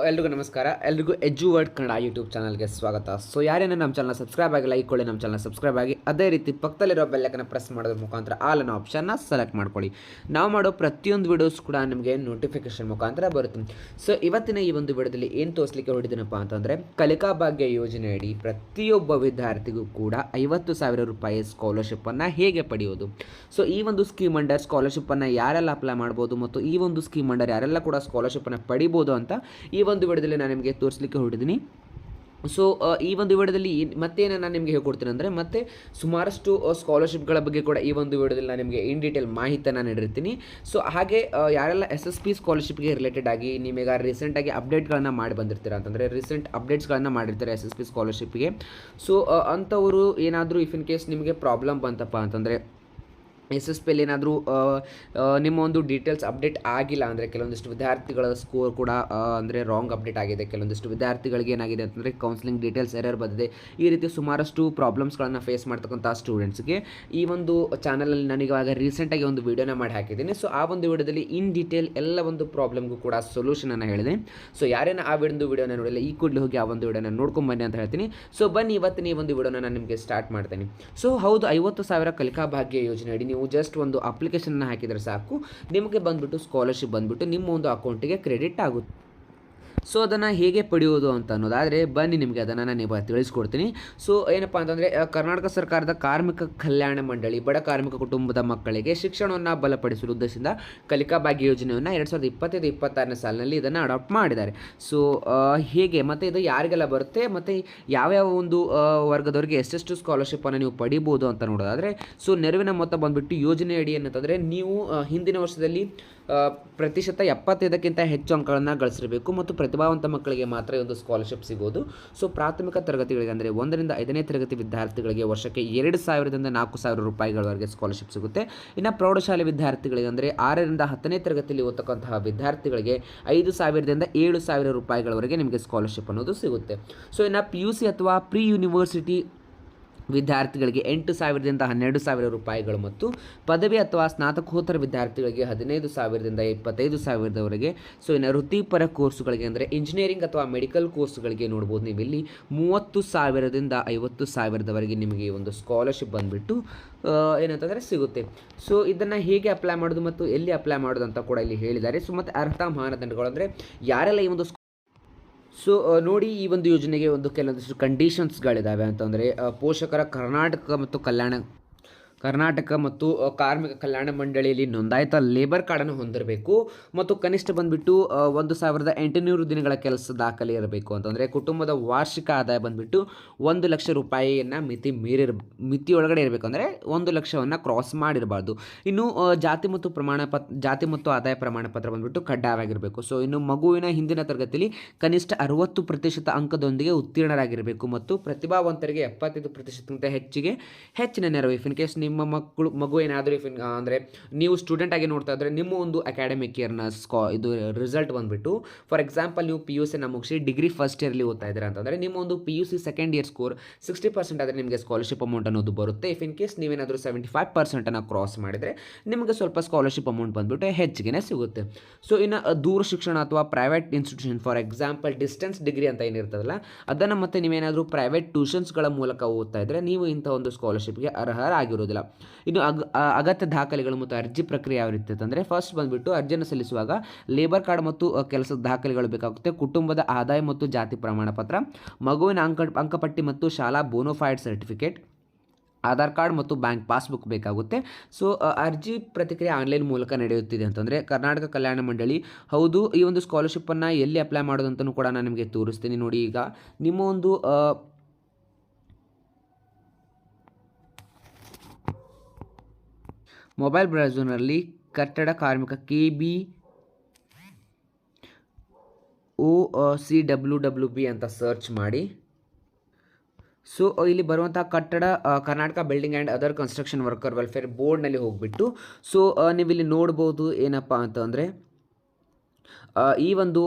ಎಲ್ರಿಗೂ ನಮಸ್ಕಾರ. ಎಲ್ರಿಗೂ ಎಜುವರ್ಡ್ ಕನ್ನಡ ಯೂಟ್ಯೂಬ್ ಚಾನಲ್ಗೆ ಸ್ವಾಗತ. ಯಾರೇನೋ ನಮ್ಮ ಚಾನಲ್ ಸಬ್ಸ್ಕ್ರೈಬ್ ಆಗಿಲ್ಲ, ಇಕ್ಕೊಳ್ಳಿ ನಮ್ಮ ಚಾನಲ್ ಸಬ್ಸ್ಕ್ರೈಬ್ ಆಗಿ. ಅದೇ ರೀತಿ ಪಕ್ಕದಲ್ಲಿರೋ ಬೆಲ್ಲೈಕನ್ನ ಪ್ರೆಸ್ ಮಾಡೋದ್ರ ಮುಖಾಂತರ ಆಲ್ ಅನ್ನೋ ಆಪ್ಷನ್ನ ಸೆಲೆಕ್ಟ್ ಮಾಡ್ಕೊಳ್ಳಿ. ನಾವು ಮಾಡೋ ಪ್ರತಿಯೊಂದು ವೀಡಿಯೋಸ್ ಕೂಡ ನಿಮಗೆ ನೋಟಿಫಿಕೇಶನ್ ಮುಖಾಂತರ ಬರುತ್ತೆ. ಇವತ್ತಿನ ಈ ಒಂದು ವಿಡಿಯೋದಲ್ಲಿ ಏನು ತೋರಿಸ್ಲಿಕ್ಕೆ ಹೊಡಿದ್ದೀನಪ್ಪ ಅಂತಂದರೆ, ಕಲಿಕಾ ಭಾಗ್ಯ ಯೋಜನೆ ಅಡಿ ಪ್ರತಿಯೊಬ್ಬ ವಿದ್ಯಾರ್ಥಿಗೂ ಕೂಡ 50,000 ರೂಪಾಯಿ ಸ್ಕಾಲರ್ಶಿಪ್ಪನ್ನು ಹೇಗೆ ಪಡೆಯೋದು. ಈ ಒಂದು ಸ್ಕೀಮ್ ಅಂಡರ್ ಸ್ಕಾಲರ್ಶಿಪ್ಪನ್ನು ಯಾರೆಲ್ಲ ಅಪ್ಲೈ ಮಾಡ್ಬೋದು ಮತ್ತು ಈ ಒಂದು ಸ್ಕೀಮ್ ಅಂಡರ್ ಯಾರೆಲ್ಲ ಕೂಡ ಸ್ಕಾಲರ್ಶಿಪ್ಪನ್ನು ಪಡಿಬೋದು ಅಂತ ಈ ಒಂದು ವಿಡಿಯೋದಲ್ಲಿ ನಾನು ನಿಮಗೆ ತೋರಿಸಲಿಕ್ಕೆ ಹೊರಟಿದ್ದೀನಿ. ಈ ಒಂದು ವಿಡಿಯೋದಲ್ಲಿ ಮತ್ತೇನು ನಾನು ನಿಮಗೆ ಹೇಳ್ಕೊಡ್ತೀನಿ ಅಂದರೆ, ಮತ್ತೆ ಸುಮಾರಷ್ಟು ಸ್ಕಾಲರ್ಶಿಪ್ಗಳ ಬಗ್ಗೆ ಕೂಡ ಈ ಒಂದು ವಿಡಿಯೋದಲ್ಲಿ ನಾನು ನಿಮಗೆ ಇನ್ ಡೀಟೇಲ್ ಮಾಹಿತಿಯನ್ನು ನೀಡಿರ್ತೀನಿ. ಹಾಗೆ ಯಾರೆಲ್ಲ SSP ಸ್ಕಾಲರ್ಶಿಪ್ಗೆ ರಿಲೇಟೆಡ್ ಆಗಿ ನಿಮಗೆ ರೀಸೆಂಟಾಗಿ ಅಪ್ಡೇಟ್ಗಳನ್ನು ಮಾಡಿ ಬಂದಿರ್ತೀರ ಅಂತಂದರೆ, ರೀಸೆಂಟ್ ಅಪ್ಡೇಟ್ಸ್ಗಳನ್ನು ಮಾಡಿರ್ತಾರೆ SSP ಸ್ಕಾಲರ್ಶಿಪ್ಗೆ. ಅಂಥವರು ಏನಾದರೂ ಇಫ್ ಇನ್ ಕೇಸ್ ನಿಮಗೆ ಪ್ರಾಬ್ಲಮ್ ಬಂತಪ್ಪ ಅಂತಂದರೆ, SSPಯಲ್ಲಿ ಏನಾದರೂ ನಿಮ್ಮ ಒಂದು ಡೀಟೇಲ್ಸ್ ಅಪ್ಡೇಟ್ ಆಗಿಲ್ಲ ಅಂದರೆ, ಕೆಲವೊಂದಿಷ್ಟು ವಿದ್ಯಾರ್ಥಿಗಳ ಸ್ಕೋರ್ ಕೂಡ ಅಂದರೆ ರಾಂಗ್ ಅಪ್ಡೇಟ್ ಆಗಿದೆ, ಕೆಲವೊಂದಿಷ್ಟು ವಿದ್ಯಾರ್ಥಿಗಳಿಗೆ ಏನಾಗಿದೆ ಅಂತಂದರೆ ಕೌನ್ಸಿಲಿಂಗ್ ಡೀಟೇಲ್ಸ್ ಎರರ್ ಬಂದಿದೆ. ಈ ರೀತಿ ಸುಮಾರಷ್ಟು ಪ್ರಾಬ್ಲಮ್ಸ್ಗಳನ್ನು ಫೇಸ್ ಮಾಡ್ತಕ್ಕಂಥ ಸ್ಟೂಡೆಂಟ್ಸ್ಗೆ ಈ ಒಂದು ಚಾನಲಲ್ಲಿ ನಾನೀಗ ರೀಸೆಂಟಾಗಿ ಒಂದು ವೀಡಿಯೋನ ಮಾಡಿ ಹಾಕಿದ್ದೀನಿ. ಆ ಒಂದು ವಿಡಿಯೋದಲ್ಲಿ ಇನ್ ಡೀಟೇಲ್ ಎಲ್ಲ ಒಂದು ಪ್ರಾಬ್ಲಮ್ಗೂ ಕೂಡ ಸೊಲ್ಯೂಷನನ್ನು ಹೇಳಿದೆ. ಯಾರೇನೋ ಆ ಒಂದು ವಿಡಿಯೋನ ನೋಡಿಲ್ಲ, ಈ ಕೂಡಲೇ ಹೋಗಿ ಆ ಒಂದು ವಿಡಿಯೋನ ನೋಡ್ಕೊಂಬನ್ನಿ ಅಂತ ಹೇಳ್ತೀನಿ. ಬನ್ನಿ ಇವತ್ತಿನ ಈ ಒಂದು ವಿಡಿಯೋನ ನಾನು ನಿಮಗೆ ಸ್ಟಾರ್ಟ್ ಮಾಡ್ತೀನಿ. ಹೌದು, 50,000 ಕಲಿಕಾ ಭಾಗ್ಯ ಯೋಜನೆ ಅಡಿ ನೀವು ಜಸ್ಟ್ ಒಂದು ಅಪ್ಲಿಕೇಶನ್ನ ಹಾಕಿದರೆ ಸಾಕು, ನಿಮಗೆ ಬಂದುಬಿಟ್ಟು ಸ್ಕಾಲರ್ಶಿಪ್ ಬಂದುಬಿಟ್ಟು ನಿಮ್ಮ ಒಂದು ಅಕೌಂಟಿಗೆ ಕ್ರೆಡಿಟ್ ಆಗುತ್ತೆ. ಅದನ್ನು ಹೇಗೆ ಪಡೆಯೋದು ಅಂತ ಅನ್ನೋದಾದರೆ, ಬನ್ನಿ ನಿಮಗೆ ಅದನ್ನು ನಾನು ತಿಳಿಸ್ಕೊಡ್ತೀನಿ. ಏನಪ್ಪ ಅಂತಂದರೆ, ಕರ್ನಾಟಕ ಸರ್ಕಾರದ ಕಾರ್ಮಿಕ ಕಲ್ಯಾಣ ಮಂಡಳಿ ಬಡ ಕಾರ್ಮಿಕ ಕುಟುಂಬದ ಮಕ್ಕಳಿಗೆ ಶಿಕ್ಷಣವನ್ನು ಬಲಪಡಿಸುವ ಉದ್ದೇಶದಿಂದ ಕಲಿಕಾ ಭಾಗ್ಯ ಯೋಜನೆಯನ್ನು 2025-26ನೇ ಸಾಲಿನಲ್ಲಿ ಇದನ್ನು ಅಡಾಪ್ಟ್ ಮಾಡಿದ್ದಾರೆ. ಹೇಗೆ ಮತ್ತು ಇದು ಯಾರಿಗೆಲ್ಲ ಬರುತ್ತೆ ಮತ್ತು ಯಾವ್ಯಾವ ಒಂದು ವರ್ಗದವರಿಗೆ ಎಷ್ಟೆಷ್ಟು ಸ್ಕಾಲರ್ಶಿಪ್ಪನ್ನು ನೀವು ಪಡಿಬೋದು ಅಂತ ನೋಡೋದಾದರೆ, ನೆರವಿನ ಮೊತ್ತ ಬಂದುಬಿಟ್ಟು ಯೋಜನೆ ಅಡಿ ಏನಂತಂದರೆ, ನೀವು ಹಿಂದಿನ ವರ್ಷದಲ್ಲಿ ಪ್ರತಿಶತ 75ಕ್ಕಿಂತ ಹೆಚ್ಚು ಅಂಕಗಳನ್ನು ಗಳಿಸಿರಬೇಕು ಮತ್ತು ಪ್ರತಿಭಾವಂತ ಮಕ್ಕಳಿಗೆ ಮಾತ್ರ ಈ ಒಂದು ಸ್ಕಾಲರ್ಶಿಪ್ ಸಿಗೋದು. ಪ್ರಾಥಮಿಕ ತರಗತಿಗಳಿಗೆ ಅಂದರೆ 1ರಿಂದ 5ನೇ ತರಗತಿ ವಿದ್ಯಾರ್ಥಿಗಳಿಗೆ ವರ್ಷಕ್ಕೆ 2,000ದಿಂದ 4,000 ರೂಪಾಯಿಗಳವರೆಗೆ ಸ್ಕಾಲರ್ಶಿಪ್ ಸಿಗುತ್ತೆ. ಇನ್ನು ಪ್ರೌಢಶಾಲೆ ವಿದ್ಯಾರ್ಥಿಗಳಿಗೆ ಅಂದರೆ 6ರಿಂದ 10ನೇ ತರಗತಿಯಲ್ಲಿ ಓದತಕ್ಕಂತಹ ವಿದ್ಯಾರ್ಥಿಗಳಿಗೆ 5,000ದಿಂದ 7,000 ರೂಪಾಯಿಗಳವರೆಗೆ ನಿಮಗೆ ಸ್ಕಾಲರ್ಶಿಪ್ ಅನ್ನೋದು ಸಿಗುತ್ತೆ. ಇನ್ನು PUC ಅಥವಾ ಪ್ರೀ ಯೂನಿವರ್ಸಿಟಿ ವಿದ್ಯಾರ್ಥಿಗಳಿಗೆ 8,000ದಿಂದ 12,000 ರೂಪಾಯಿಗಳು ಮತ್ತು ಪದವಿ ಅಥವಾ ಸ್ನಾತಕೋತ್ತರ ವಿದ್ಯಾರ್ಥಿಗಳಿಗೆ 15,000ದಿಂದ 25,000ವರೆಗೆ. ಇನ್ನು ವೃತ್ತಿಪರ ಕೋರ್ಸುಗಳಿಗೆ ಅಂದರೆ ಇಂಜಿನಿಯರಿಂಗ್ ಅಥವಾ ಮೆಡಿಕಲ್ ಕೋರ್ಸ್ಗಳಿಗೆ ನೋಡ್ಬೋದು, ನೀವು ಇಲ್ಲಿ 30,000ದಿಂದ 50,000ವರೆಗೆ ನಿಮಗೆ ಈ ಒಂದು ಸ್ಕಾಲರ್ಶಿಪ್ ಬಂದುಬಿಟ್ಟು ಏನಂತಂದರೆ ಸಿಗುತ್ತೆ. ಇದನ್ನು ಹೇಗೆ ಅಪ್ಲೈ ಮಾಡೋದು ಮತ್ತು ಎಲ್ಲಿ ಅಪ್ಲೈ ಮಾಡೋದು ಅಂತ ಕೂಡ ಇಲ್ಲಿ ಹೇಳಿದ್ದಾರೆ. ಮತ್ತು ಅರ್ಹತಾ ಮಾನದಂಡಗಳು ಅಂದರೆ ಯಾರೆಲ್ಲ ಈ ಒಂದು ನೋಡಿ, ಈ ಒಂದು ಯೋಜನೆಗೆ ಒಂದು ಕೆಲವೊಂದಿಷ್ಟು ಕಂಡೀಷನ್ಸ್ಗಳಿದ್ದಾವೆ ಅಂತಂದರೆ, ಪೋಷಕರ ಕರ್ನಾಟಕ ಮತ್ತು ಕಾರ್ಮಿಕ ಕಲ್ಯಾಣ ಮಂಡಳಿಯಲ್ಲಿ ನೋಂದಾಯಿತ ಲೇಬರ್ ಕಾರ್ಡನ್ನು ಹೊಂದಿರಬೇಕು ಮತ್ತು ಕನಿಷ್ಠ ಬಂದುಬಿಟ್ಟು 1,800 ದಿನಗಳ ಕೆಲಸ ದಾಖಲೆ ಇರಬೇಕು ಅಂತಂದರೆ, ಕುಟುಂಬದ ವಾರ್ಷಿಕ ಆದಾಯ ಬಂದುಬಿಟ್ಟು 1 ಲಕ್ಷ ರೂಪಾಯಿಯನ್ನು ಮಿತಿಯೊಳಗಡೆ ಇರಬೇಕು, ಅಂದರೆ 1 ಲಕ್ಷವನ್ನು ಕ್ರಾಸ್ ಮಾಡಿರಬಾರ್ದು. ಇನ್ನು ಜಾತಿ ಮತ್ತು ಆದಾಯ ಪ್ರಮಾಣ ಪತ್ರ ಬಂದುಬಿಟ್ಟು ಕಡ್ಡಾಯವಾಗಿರಬೇಕು. ಇನ್ನು ಮಗುವಿನ ಹಿಂದಿನ ತರಗತಿಯಲ್ಲಿ ಕನಿಷ್ಠ 60% ಅಂಕದೊಂದಿಗೆ ಉತ್ತೀರ್ಣರಾಗಿರಬೇಕು ಮತ್ತು ಪ್ರತಿಭಾವಂತರಿಗೆ 75%ಕ್ಕಿಂತ ಹೆಚ್ಚಿನ ನೆರವು. ಇಫ್ ಇನ್ ಕೇಸ್ ನಿಮ್ಮ ಮಗು ಏನಾದರೂ ಅಂದರೆ ನೀವು ಸ್ಟೂಡೆಂಟ್ ಆಗಿ ನೋಡ್ತಾ ಇದ್ದರೆ, ನಿಮ್ಮ ಒಂದು ಅಕಾಡೆಮಿಕ್ ಇಯರ್ನ ಇದು ರಿಸಲ್ಟ್ ಬಂದುಬಿಟ್ಟು, ಫಾರ್ ಎಕ್ಸಾಂಪಲ್ ನೀವು PUCನ ಮುಗಿಸಿ ಡಿಗ್ರಿ ಫಸ್ಟ್ ಇಯರ್ಲಿ ಓದ್ತಾ ಇದ್ದೀರಾ ಅಂತಂದರೆ, ನಿಮ್ಮ ಒಂದು PUC ಸೆಕೆಂಡ್ ಇಯರ್ ಸ್ಕೋರ್ 60% ಆದರೆ ನಿಮಗೆ ಸ್ಕಾಲರ್ಶಿಪ್ ಅಮೌಂಟ್ ಅನ್ನೋದು ಬರುತ್ತೆ. ಇಫ್ ಇನ್ ಕೇಸ್ ನೀವೇನಾದರೂ 75%ಅನ್ನು ಕ್ರಾಸ್ ಮಾಡಿದರೆ ನಿಮಗೆ ಸ್ವಲ್ಪ ಸ್ಕಾಲರ್ಶಿಪ್ ಅಮೌಂಟ್ ಬಂದುಬಿಟ್ಟು ಹೆಚ್ಚಿಗೆ ಸಿಗುತ್ತೆ. ಇನ್ನು ದೂರ ಶಿಕ್ಷಣ ಅಥವಾ private institution, for example distance degree ಅಂತ ಏನಿರ್ತದಲ್ಲ ಅದನ್ನು, ಮತ್ತು ನೀವೇನಾದರೂ ಪ್ರೈವೇಟ್ ಟ್ಯೂಷನ್ಸ್ಗಳ ಮೂಲಕ ಓದ್ತಾ ಇದ್ದರೆ ನೀವು ಇಂಥ ಒಂದು ಸ್ಕಾಲರ್ಶಿಪ್ಗೆ ಅರ್ಹರಾಗಿರೋದಿಲ್ಲ. ಇನ್ನು ಅಗತ್ಯ ದಾಖಲೆಗಳು ಮತ್ತು ಅರ್ಜಿ ಪ್ರಕ್ರಿಯೆ ಯಾವ ರೀತಿ ಅಂತಂದರೆ, ಫಸ್ಟ್ ಬಂದುಬಿಟ್ಟು ಅರ್ಜಿಯನ್ನು ಸಲ್ಲಿಸುವಾಗ ಲೇಬರ್ ಕಾರ್ಡ್ ಮತ್ತು ಕೆಲಸದ ದಾಖಲೆಗಳು ಬೇಕಾಗುತ್ತೆ, ಕುಟುಂಬದ ಆದಾಯ ಮತ್ತು ಜಾತಿ ಪ್ರಮಾಣ ಪತ್ರ, ಮಗುವಿನ ಅಂಕಪಟ್ಟಿ ಮತ್ತು ಶಾಲಾ ಬೋನೋಫೈಡ್ ಸರ್ಟಿಫಿಕೇಟ್, ಆಧಾರ್ ಕಾರ್ಡ್ ಮತ್ತು ಬ್ಯಾಂಕ್ ಪಾಸ್ಬುಕ್ ಬೇಕಾಗುತ್ತೆ. ಅರ್ಜಿ ಪ್ರತಿಕ್ರಿಯೆ ಆನ್ಲೈನ್ ಮೂಲಕ ನಡೆಯುತ್ತಿದೆ ಅಂತಂದರೆ, ಕರ್ನಾಟಕ ಕಲ್ಯಾಣ ಮಂಡಳಿ ಹೌದು ಈ ಒಂದು ಸ್ಕಾಲರ್ಶಿಪ್ಪನ್ನು ಎಲ್ಲಿ ಅಪ್ಲೈ ಮಾಡೋದಂತಲೂ ಕೂಡ ನಾನು ನಿಮಗೆ ತೋರಿಸ್ತೀನಿ. ನೋಡಿ, ಈಗ ನಿಮ್ಮ ಒಂದು ಮೊಬೈಲ್ ಬ್ರೌಸರ್ನಲ್ಲಿ ಕಟ್ಟಡ ಕಾರ್ಮಿಕ KBOCWWB ಅಂತ ಸರ್ಚ್ ಮಾಡಿ. ಇಲ್ಲಿ ಬರುವಂಥ ಕಟ್ಟಡ Karnataka building and other construction worker welfare ಬೋರ್ಡ್ನಲ್ಲಿ ಹೋಗಿಬಿಟ್ಟು ನೀವು ಇಲ್ಲಿ ನೋಡ್ಬೋದು ಏನಪ್ಪ ಅಂತಂದರೆ, ಈ ಒಂದು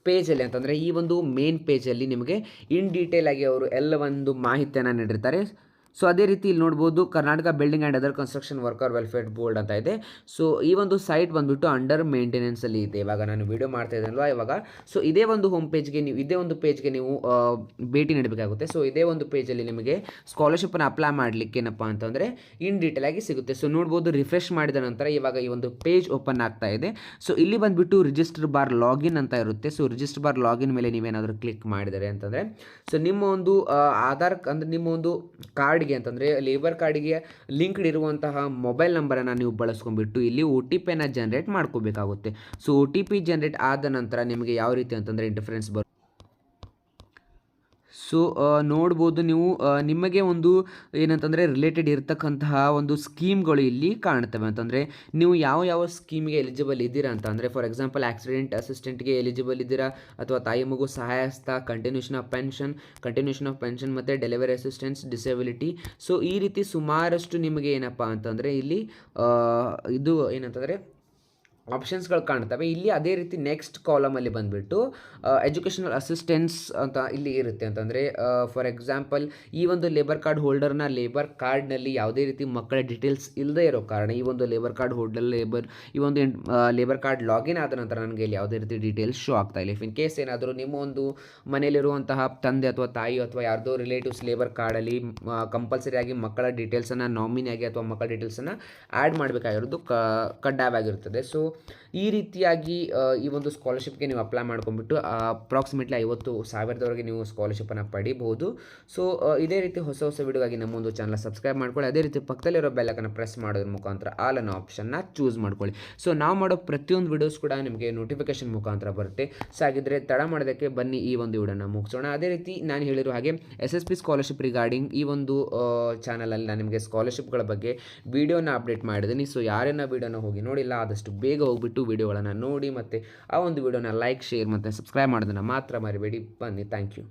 ಪೇಜಲ್ಲಿ ಅಂತಂದರೆ ಈ ಒಂದು ಮೇನ್ ಪೇಜಲ್ಲಿ ನಿಮಗೆ ಇನ್ ಡೀಟೇಲ್ ಆಗಿ ಅವರು ಎಲ್ಲ ಒಂದು ಮಾಹಿತಿಯನ್ನು ನೀಡಿರ್ತಾರೆ. ಸೊ ಅದೇ ರೀತಿ ಇಲ್ಲಿ ನೋಡ್ಬೋದು Karnataka building and other construction worker welfare board ಅಂತ ಇದೆ. ಸೊ ಈ ಒಂದು ಸೈಟ್ ಬಂದುಬಿಟ್ಟು ಅಂಡರ್ ಮೇಂಟೆನೆನ್ಸಲ್ಲಿ ಇದೆ ಇವಾಗ ನಾನು ವಿಡಿಯೋ ಮಾಡ್ತಾ ಇದ್ದೀನಲ್ವ ಇವಾಗ. ಸೊ ಇದೇ ಒಂದು ಹೋಮ್ ಪೇಜ್ಗೆ ನೀವು ಭೇಟಿ ನೀಡಬೇಕಾಗುತ್ತೆ. ಸೊ ಇದೇ ಒಂದು ಪೇಜಲ್ಲಿ ನಿಮಗೆ ಸ್ಕಾಲರ್ಶಿಪ್ಪನ್ನು ಅಪ್ಲೈ ಮಾಡಲಿಕ್ಕೆ ಏನಪ್ಪ ಅಂತಂದರೆ ಇನ್ ಡೀಟೇಲ್ ಆಗಿ ಸಿಗುತ್ತೆ. ಸೊ ನೋಡ್ಬೋದು, ರಿಫ್ರೆಶ್ ಮಾಡಿದ ನಂತರ ಇವಾಗ ಈ ಒಂದು ಪೇಜ್ ಓಪನ್ ಆಗ್ತಾ ಇದೆ. ಸೊ ಇಲ್ಲಿ ಬಂದುಬಿಟ್ಟು ರಿಜಿಸ್ಟರ್ ಬಾರ್ ಲಾಗಿನ್ ಅಂತ ಇರುತ್ತೆ. ಸೊ ರಿಜಿಸ್ಟರ್ ಬಾರ್ ಲಾಗಿನ್ ಮೇಲೆ ನೀವೇನಾದರೂ ಕ್ಲಿಕ್ ಮಾಡಿದರೆ ಅಂತಂದರೆ ಸೊ ನಿಮ್ಮ ಒಂದು ಆಧಾರ್ ಅಂದರೆ ನಿಮ್ಮ ಒಂದು ಕಾರ್ಡ್ಗೆ ಅಂತಂದರೆ ಲೇಬರ್ ಕಾರ್ಡಿಗೆ ಲಿಂಕ್ಡ್ ಇರುವಂತಹ ಮೊಬೈಲ್ ನಂಬರನ್ನು ನೀವು ಬಳಸ್ಕೊಂಡ್ಬಿಟ್ಟು ಇಲ್ಲಿ OTP ಜನ್ರೇಟ್ ಮಾಡ್ಕೋಬೇಕಾಗುತ್ತೆ. ಸೊ OTP ಜನ್ರೇಟ್ ಆದ ನಂತರ ನಿಮಗೆ ಯಾವ ರೀತಿ ಅಂತಂದರೆ ಇಂಟರ್ಫರೆನ್ಸ್ ಸೊ ನೋಡ್ಬೋದು ನೀವು ನಿಮಗೆ ಒಂದು ಏನಂತಂದರೆ ರಿಲೇಟೆಡ್ ಇರತಕ್ಕಂತಹ ಒಂದು ಸ್ಕೀಮ್ಗಳು ಇಲ್ಲಿ ಕಾಣ್ತವೆ. ಅಂತಂದರೆ ನೀವು ಯಾವ ಸ್ಕೀಮ್ಗೆ ಎಲಿಜಿಬಲ್ ಇದ್ದೀರಾ ಅಂತ ಅಂದರೆ ಫಾರ್ ಎಕ್ಸಾಂಪಲ್ ಆಕ್ಸಿಡೆಂಟ್ ಅಸಿಸ್ಟೆಂಟ್ಗೆ ಎಲಿಜಿಬಲ್ ಇದ್ದೀರಾ, ಅಥವಾ ತಾಯಿ ಮಗು ಸಹಾಯಸ್ಥ, ಕಂಟಿನ್ಯೂಷನ್ ಆಫ್ ಪೆನ್ಷನ್ ಮತ್ತು ಡೆಲಿವರಿ ಅಸಿಸ್ಟೆನ್ಸ್, ಡಿಸೆಬಿಲಿಟಿ. ಸೊ ಈ ರೀತಿ ಸುಮಾರಷ್ಟು ನಿಮಗೆ ಏನಪ್ಪ ಅಂತಂದರೆ ಇಲ್ಲಿ ಇದು ಏನಂತಂದರೆ ಆಪ್ಷನ್ಸ್ಗಳು ಕಾಣ್ತವೆ ಇಲ್ಲಿ. ಅದೇ ರೀತಿ ನೆಕ್ಸ್ಟ್ ಕಾಲಮಲ್ಲಿ ಬಂದುಬಿಟ್ಟು ಎಜುಕೇಷನಲ್ ಅಸಿಸ್ಟೆನ್ಸ್ ಅಂತ ಇಲ್ಲಿ ಇರುತ್ತೆ. ಅಂತಂದರೆ ಫಾರ್ ಎಕ್ಸಾಂಪಲ್ ಈ ಒಂದು ಲೇಬರ್ ಕಾರ್ಡ್ ಹೋಲ್ಡರ್ನ ಲೇಬರ್ ಕಾರ್ಡ್ನಲ್ಲಿ ಯಾವುದೇ ರೀತಿ ಮಕ್ಕಳ ಡೀಟೇಲ್ಸ್ ಇಲ್ಲದೇ ಇರೋ ಕಾರಣ ಈ ಒಂದು ಲೇಬರ್ ಕಾರ್ಡ್ ಹೋಲ್ಡರ್ ಈ ಒಂದು ಲೇಬರ್ ಕಾರ್ಡ್ ಲಾಗಿನ್ ಆದ ನಂತರ ನನಗೆ ಇಲ್ಲಿ ಯಾವುದೇ ರೀತಿ ಡೀಟೇಲ್ಸ್ ಶೋ ಆಗ್ತಾ ಇಲ್ಲ. ಇನ್ ಕೇಸ್ ಏನಾದರೂ ನಿಮ್ಮ ಒಂದು ಮನೆಯಲ್ಲಿರುವಂತಹ ತಂದೆ ಅಥವಾ ತಾಯಿ ಅಥವಾ ಯಾರ್ದೋ ರಿಲೇಟಿವ್ಸ್ ಲೇಬರ್ ಕಾರ್ಡಲ್ಲಿ ಕಂಪಲ್ಸರಿಯಾಗಿ ಮಕ್ಕಳ ಡೀಟೇಲ್ಸನ್ನು ನಾಮಿನಿಯಾಗಿ ಅಥವಾ ಮಕ್ಕಳ ಡೀಟೇಲ್ಸನ್ನು ಆ್ಯಡ್ ಮಾಡಬೇಕಾಗಿರೋದು ಕಡ್ಡಾಯವಾಗಿರುತ್ತದೆ. ಸೊ ಈ ರೀತಿಯಾಗಿ ಈ ಒಂದು ಸ್ಕಾಲರ್ಶಿಪ್ಗೆ ನೀವು ಅಪ್ಲೈ ಮಾಡ್ಕೊಂಡ್ಬಿಟ್ಟು ಅಪ್ರಾಕ್ಸಿಮೇಟ್ಲಿ 50,000ವರೆಗೆ ನೀವು ಸ್ಕಾಲರ್ಶಿಪ್ಪನ್ನು ಪಡಿಬಹುದು. ಸೊ ಇದೇ ರೀತಿ ಹೊಸ ವಿಡಿಯೋಗಾಗಿ ನಮ್ಮ ಒಂದು ಚಾನಲ್ ಸಬ್ಸ್ಕ್ರೈಬ್ ಮಾಡ್ಕೊಳ್ಳಿ. ಅದೇ ರೀತಿ ಪಕ್ಕದಲ್ಲಿರೋ ಬೆಲ್ಲಕ್ಕನ್ನು ಪ್ರೆಸ್ ಮಾಡೋದ್ರ ಮುಖಾಂತರ ಆಲ್ ಅನ್ನೋ ಆಪ್ಷನ್ನ ಚೂಸ್ ಮಾಡ್ಕೊಳ್ಳಿ. ಸೊ ನಾವು ಮಾಡೋ ಪ್ರತಿಯೊಂದು ವಿಡಿಯೋಸ್ ಕೂಡ ನಿಮಗೆ ನೋಟಿಫಿಕೇಶನ್ ಮುಖಾಂತರ ಬರುತ್ತೆ. ಸೊ ಹಾಗಿದ್ರೆ ತಡ ಮಾಡೋದಕ್ಕೆ ಬನ್ನಿ ಈ ಒಂದು ವಿಡಿಯೋನ ಮುಗಿಸೋಣ. ಅದೇ ರೀತಿ ನಾನು ಹೇಳಿರೋ ಹಾಗೆ SSP ಸ್ಕಾಲರ್ಶಿಪ್ ರಿಗಾರ್ಡಿಂಗ್ ಈ ಒಂದು ಚಾನಲಲ್ಲಿ ನಾನು ನಿಮಗೆ ಸ್ಕಾಲರ್ಶಿಪ್ಗಳ ಬಗ್ಗೆ ವಿಡಿಯೋನ ಅಪ್ಡೇಟ್ ಮಾಡಿದ್ದೀನಿ. ಸೊ ಯಾರೇನೋ ವಿಡಿಯೋನ ಹೋಗಿ ನೋಡಿಲ್ಲ ಆದಷ್ಟು ಬೇಗ ಹೋಗ್ಬಿಟ್ಟು ವಿಡಿಯೋಗಳನ್ನು ನೋಡಿ ಮತ್ತು ಆ ಒಂದು ವಿಡಿಯೋನ ಲೈಕ್, ಶೇರ್ ಮತ್ತು ಸಬ್ಸ್ಕ್ರೈಬ್ ಮಾಡೋದನ್ನು ಮಾತ್ರ ಮರಿಬೇಡಿ. ಬನ್ನಿ, ಥ್ಯಾಂಕ್ ಯು.